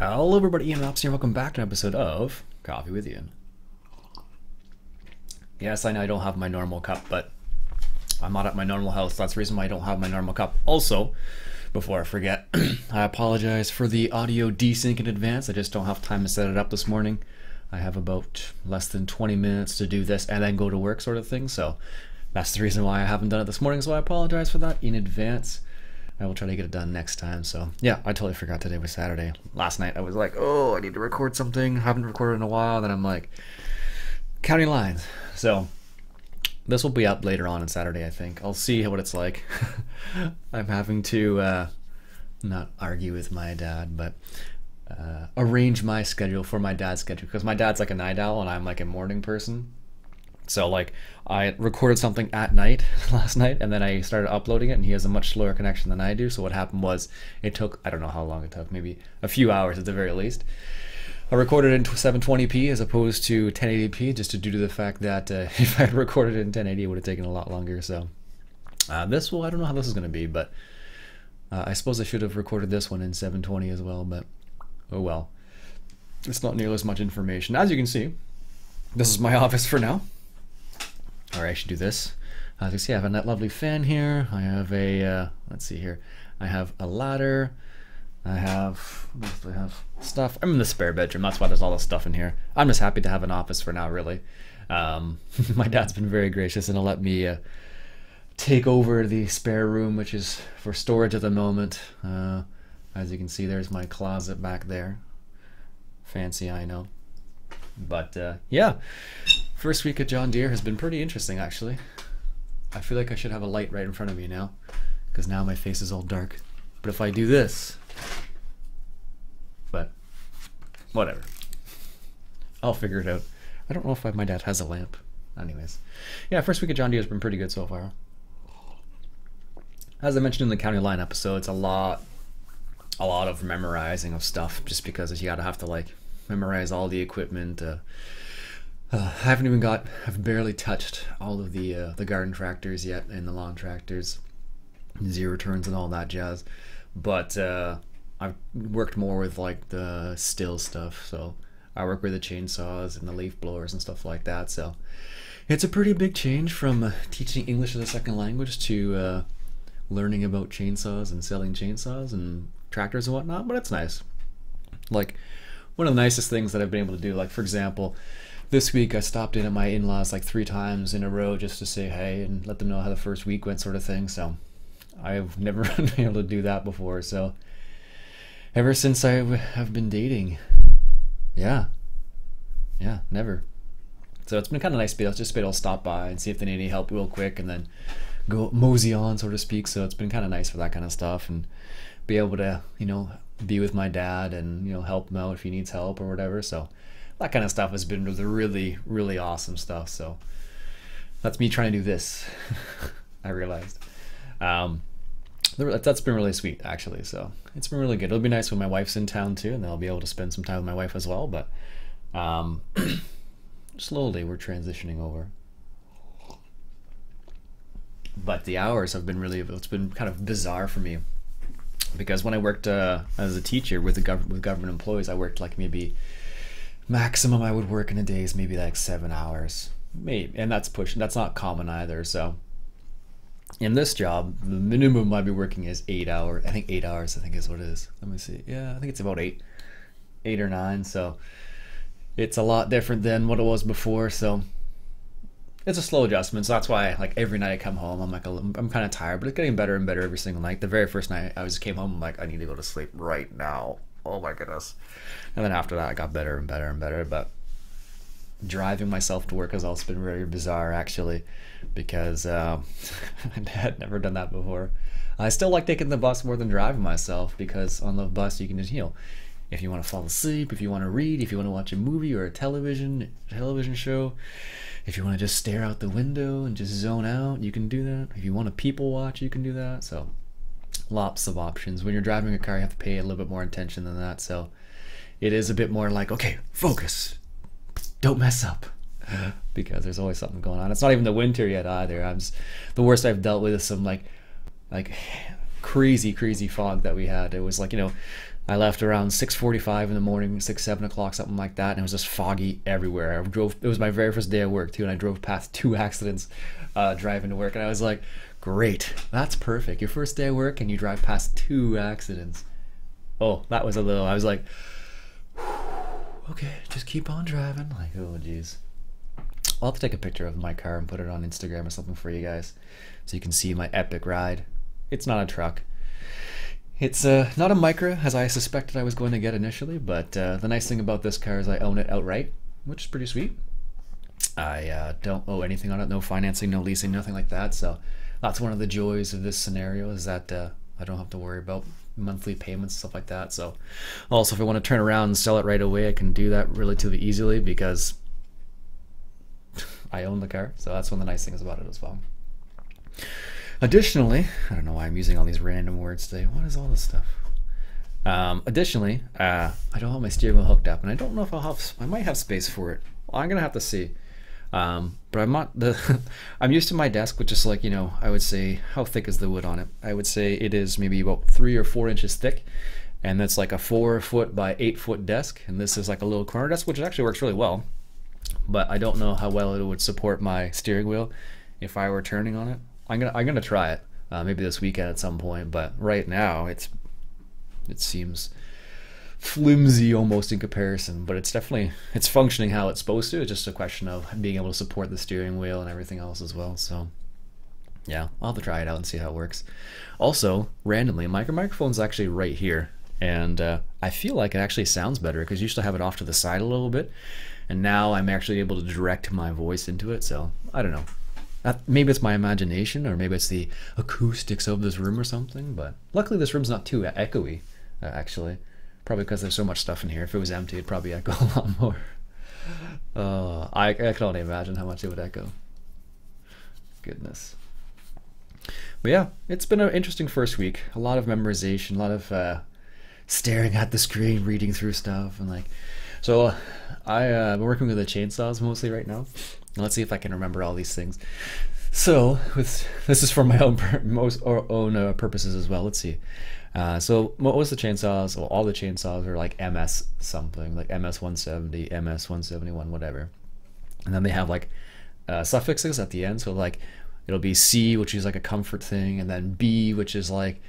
Hello everybody, Ian here. Welcome back to an episode of Coffee with Ian. Yes, I know I don't have my normal cup, but I'm not at my normal house. That's the reason why I don't have my normal cup. Also, before I forget, I apologize for the audio desync in advance. I just don't have time to set it up this morning. I have about less than 20 minutes to do this and then go to work sort of thing. So that's the reason why I haven't done it this morning. So I apologize for that in advance. I will try to get it done next time. So yeah, I totally forgot today was Saturday. Last night I was like, oh, I need to record something. Haven't recorded in a while. Then I'm like, counting lines. So this will be up later on Saturday, I think. I'll see what it's like. I'm having to not argue with my dad, but arrange my schedule for my dad's schedule, because my dad's like a night owl and I'm like a morning person. So like I recorded something at night last night and then I started uploading it, and he has a much slower connection than I do. So what happened was it took, I don't know how long it took, maybe a few hours at the very least. I recorded in 720p as opposed to 1080p, just due to the fact that if I had recorded it in 1080 it would have taken a lot longer. So I don't know how this is going to be, but I suppose I should have recorded this one in 720 as well, but oh well. It's not nearly as much information. As you can see, this is my office for now. Or I should do this. As you can see, I have a lovely fan here. I have a, let's see here. I have a ladder. I have stuff. I'm in the spare bedroom. That's why there's all this stuff in here. I'm just happy to have an office for now, really. My dad's been very gracious and he'll let me take over the spare room, which is for storage at the moment. As you can see, there's my closet back there. Fancy, I know. But yeah, first week at John Deere has been pretty interesting, actually. I feel like I should have a light right in front of me now, because now my face is all dark. But if I do this, but whatever, I'll figure it out. I don't know if my dad has a lamp. Anyways, yeah, first week at John Deere has been pretty good so far. As I mentioned in the county line episode, it's a lot of memorizing of stuff, just because you gotta have to like memorize all the equipment. I've barely touched all of the garden tractors yet, and the lawn tractors, zero turns and all that jazz. But I've worked more with like the still stuff, so I work with the chainsaws and the leaf blowers and stuff like that. So it's a pretty big change from teaching English as a second language to learning about chainsaws and selling chainsaws and tractors and whatnot. But it's nice. Like, one of the nicest things that I've been able to do, like for example, this week I stopped in at my in-laws like 3 times in a row just to say hey and let them know how the first week went, sort of thing. So I've never been able to do that before. So ever since I have been dating, yeah, never. So it's been kind of nice to be able to stop by and see if they need any help real quick, and then go mosey on, so to speak. So it's been kind of nice for that kind of stuff, and be able to, you know, be with my dad and, you know, help him out if he needs help or whatever. So that kind of stuff has been really, really awesome stuff. So that's me trying to do this. I realized that's been really sweet, actually. So it's been really good. It'll be nice when my wife's in town too, and then I'll be able to spend some time with my wife as well. But slowly we're transitioning over. But the hours have been it's been kind of bizarre for me, because when I worked as a teacher with government employees, I worked like maybe maximum I would work in a day is maybe like 7 hours, maybe, and that's pushing. That's not common either. So in this job, the minimum I'd be working is 8 hours. I think 8 hours. I think is what it is. Let me see. Yeah, I think it's about 8 or 9. So it's a lot different than what it was before. So it's a slow adjustment. So that's why, like, every night I come home, I'm like, I'm kind of tired, but it's getting better and better every single night. The very first night I came home, I'm like, I need to go to sleep right now. Oh my goodness. And then after that, I got better and better and better. But driving myself to work has also been very bizarre, actually, because I had never done that before. I still like taking the bus more than driving myself, because on the bus you can just, you know, if you want to fall asleep, if you want to read, if you want to watch a movie or a television show, if you want to just stare out the window and just zone out, you can do that. If you want to people watch, you can do that. So lots of options. When you're driving a car, you have to pay a little bit more attention than that. So it is a bit more like, okay, focus, don't mess up, because there's always something going on. It's not even the winter yet either. The worst I've dealt with is some like crazy fog that we had. It was like, you know, I left around 6:45 in the morning, 7 o'clock, something like that, and it was just foggy everywhere. It was my very first day at work too, and I drove past 2 accidents driving to work, and I was like, great, that's perfect. Your first day at work and you drive past 2 accidents. Oh, that was a little, I was like, okay, just keep on driving. Like, oh geez. I'll have to take a picture of my car and put it on Instagram or something for you guys so you can see my epic ride. It's not a truck. It's not a Micra, as I suspected I was going to get initially, but the nice thing about this car is I own it outright, which is pretty sweet. I don't owe anything on it, no financing, no leasing, nothing like that, so that's one of the joys of this scenario, is that I don't have to worry about monthly payments, stuff like that. So also, if I want to turn around and sell it right away, I can do that relatively easily because I own the car, so that's one of the nice things about it as well. Additionally, I don't know why I'm using all these random words today. What is all this stuff? Additionally, I don't have my steering wheel hooked up, and I don't know if I might have space for it. Well, I'm gonna have to see. But I'm not I'm used to my desk, which is like, you know, I would say, how thick is the wood on it? I would say it is maybe about 3 or 4 inches thick, and that's like a 4-foot by 8-foot desk, and this is like a little corner desk, which actually works really well. But I don't know how well it would support my steering wheel if I were turning on it. I'm gonna try it maybe this weekend at some point, but right now it seems flimsy almost in comparison, but it's functioning how it's supposed to. It's just a question of being able to support the steering wheel and everything else as well. So yeah, I'll have to try it out and see how it works. Also, randomly, my microphone's actually right here, and I feel like it actually sounds better because you used to have it off to the side a little bit, and now I'm actually able to direct my voice into it. So I don't know. Maybe it's my imagination, or maybe it's the acoustics of this room or something, but luckily this room's not too echoey, actually. Probably because there's so much stuff in here. If it was empty, it'd probably echo a lot more. I can only imagine how much it would echo. Goodness. But yeah, it's been an interesting first week. A lot of memorization, a lot of staring at the screen, reading through stuff, and like. So I'm working with the chainsaws mostly right now. Let's see if I can remember all these things. So this is for my own purposes as well. Let's see. So what was the chainsaws? Well, all the chainsaws are like MS something, like MS 170, MS 171, whatever. And then they have like suffixes at the end. So like it'll be C, which is like a comfort thing, and then B, which is like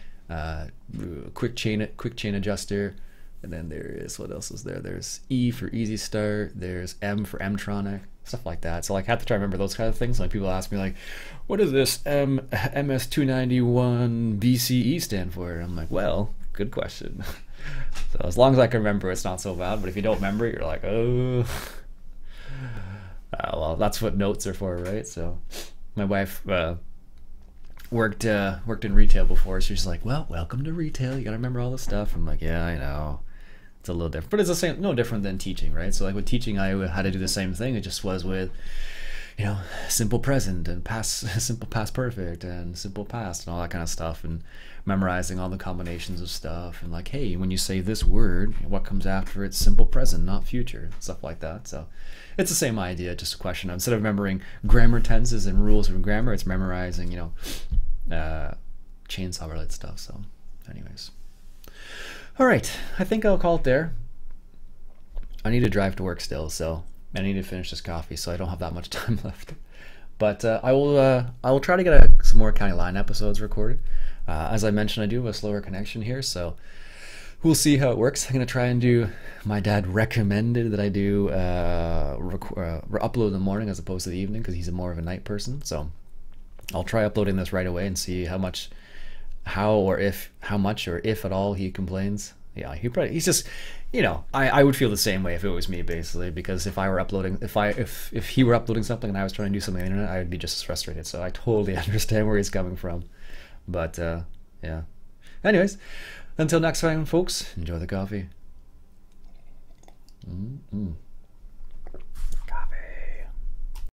quick chain adjuster. And then there is, what else is there? There's E for easy start. There's M for Mtronic, stuff like that. So like I have to try to remember those kind of things. Like people ask me like, what does this MS291 BCE stand for? And I'm like, well, good question. So as long as I can remember, it's not so bad. But if you don't remember it, you're like, oh. Well, that's what notes are for, right? So my wife worked in retail before. So she's like, well, welcome to retail. You got to remember all this stuff. I'm like, yeah, I know. It's a little different, but it's the same, no different than teaching, right? So like with teaching, I had to do the same thing. It just was with, you know, simple present and past, simple past perfect and simple past and all that kind of stuff, and memorizing all the combinations of stuff, and like, hey, when you say this word, what comes after it's simple present, not future, stuff like that. So it's the same idea, just a question of, instead of remembering grammar tenses and rules of grammar, it's memorizing, you know, chainsaw related stuff. So anyways. All right, I think I'll call it there. I need to drive to work still, so I need to finish this coffee, so I don't have that much time left. But I will try to get some more County Line episodes recorded. As I mentioned, I do have a slower connection here, so we'll see how it works. I'm gonna try and do. My dad recommended that I do upload in the morning as opposed to the evening because he's more of a night person. So I'll try uploading this right away and see how much or if at all he complains. Yeah, he's just, you know, I would feel the same way if it was me, basically, because if I were uploading, if he were uploading something and I was trying to do something on the internet, I would be just as frustrated. So I totally understand where he's coming from. But yeah. Anyways, until next time, folks, enjoy the coffee.